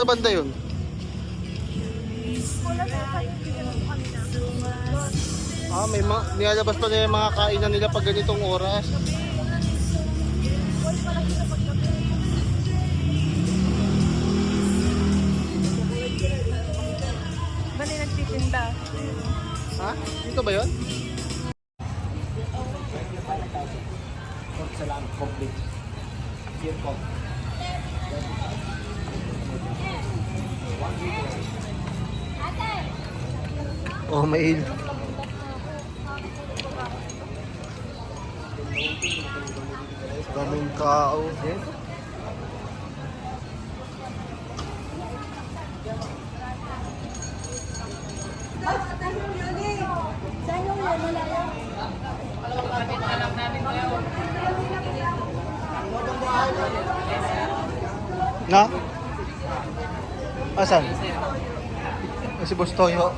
Sa banda yun? Wala na sa bibigyan mo kanina. Ah, may mga, nilalabas pa na yung mga kainan nila pag ganitong oras. Wala pala sila paggabi. Bali nagtitinda. Ha? Dito ba yun? Salam complete. Here come. Oh, may daming tao. Na? Asan? Si Boss Toyo.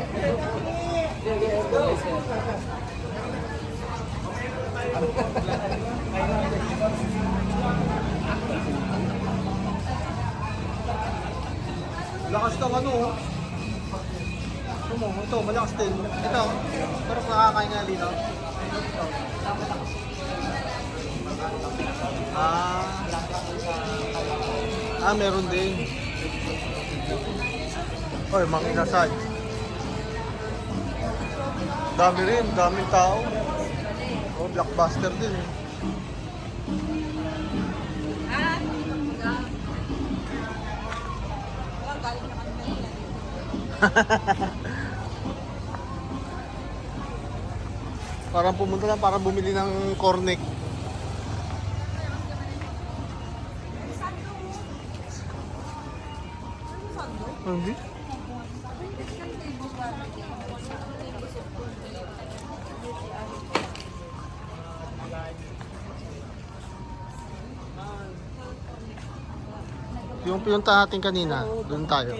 Lakas ng ano. Ito, malakas din. Ito, parang nakakain nga dito. Meron din. Oy, mga inasal. Dami rin, daming tao. Oh, blockbuster din eh. Parang pumunta lang para bumili ng cornet. Hindi? Yung pinunta natin kanina, doon tayo.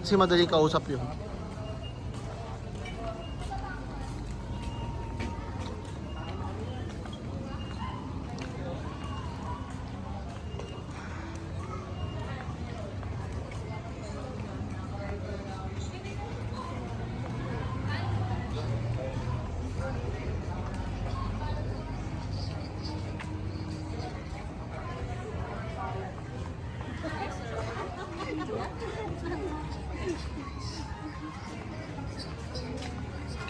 Kasi madaling kausap yun.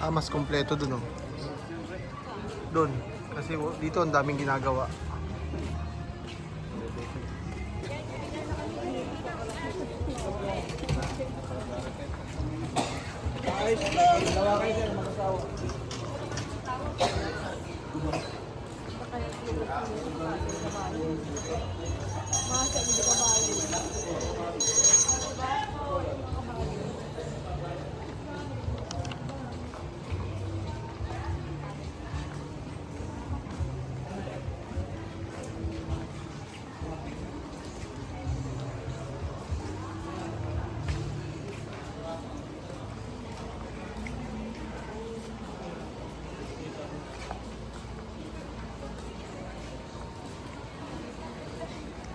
Mas kompleto dun, oh. Dun. Kasi dito ang daming ginagawa.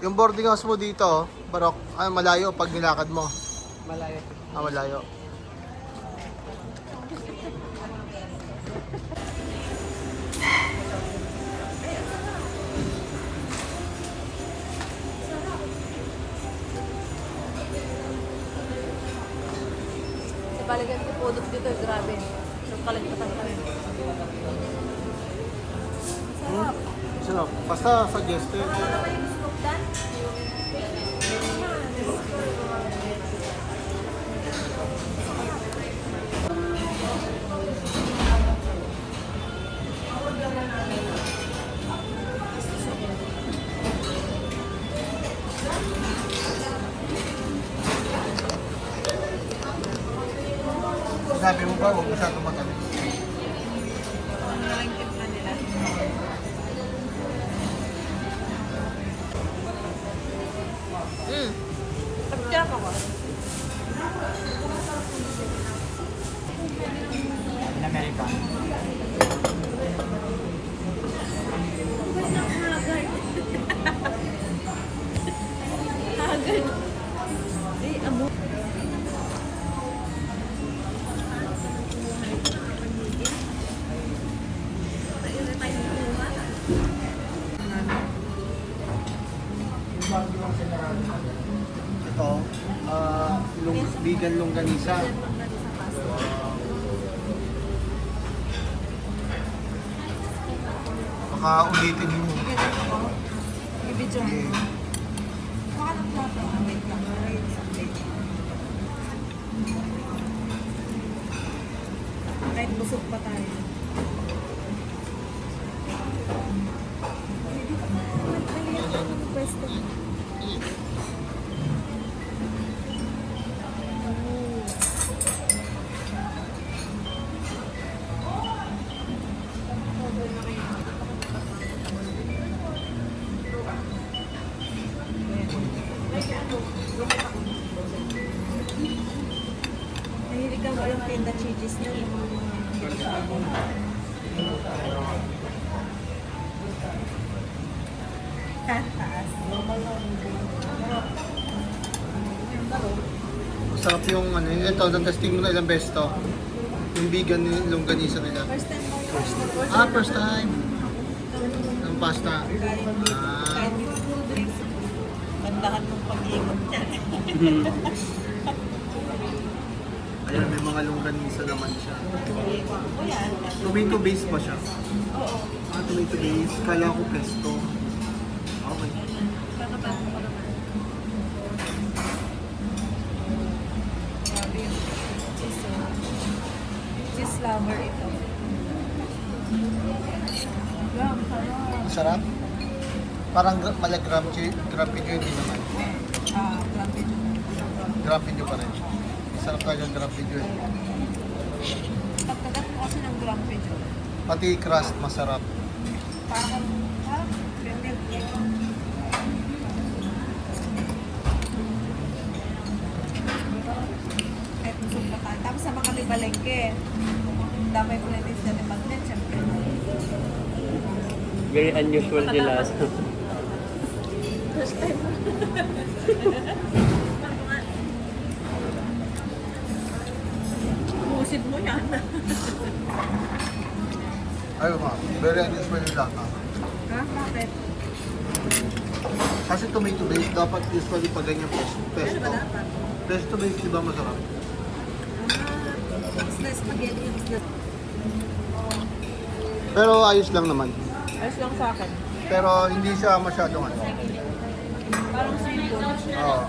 Yung boarding house mo dito, Barok, malayo pag nilakad mo. Malayo. Malayo. Sa balikan ko pudot dito, grabe. So kalagpatan kami. Sarap. Sarap. Basta suggested. Sabi mo ba, huwag masyadong matalim. Nalangkit na nila. Pagkira ka ba? In America. Agad. Ito, vegan longganisa. Baka ulitin mo. Ibidyo. Okay. Baka ng plato. Wait lang. Wait lang. Kahit busog pa tayo. Hindi pa nagkaliyan ako ng pwesto. Mahilig ka ba yung tenda cheese na yung taas. Masarap yung ano, ito, nag-testing mo na ilang beses to. Yung vegan longganisa nila. First time mo yung First time. Ang pasta. kahit yung food drinks. Bandahan mong pag-iikot niya. Ayan, may mga longganisa naman siya. O yan. Tomato base ba siya? Oo. Tomato base. Kala ko pesto. Okay. Kakabahan mo naman. Grabe yung cheese. Cheese lover ito. Gram, sarap. Masarap. Parang grampidyo hindi naman. Grampidyo. Grampidyo pa rin. Masarap talaga ang grampidyo. Pagkagat mo kasi ng grampidyo. Pati crust masarap. Parang milk cake. Kahit busog pa tayo. Tapos sama kami balengke. Damay ko na din sila ni Magnet, syempre. Very unusual din last. First time. Busid mo yan. Ayun ma, very unusual yung lata. Ha? Bakit? Kasi tomato base, dapat usually pag ganyan pesto. Ano ba dapat? Pesto base, di ba masarap? Mix na spaghetti. Mix na. Pero ayos lang naman. Ayos lang sa akin. Pero hindi siya masyadong ano. Parang seafood. Oo.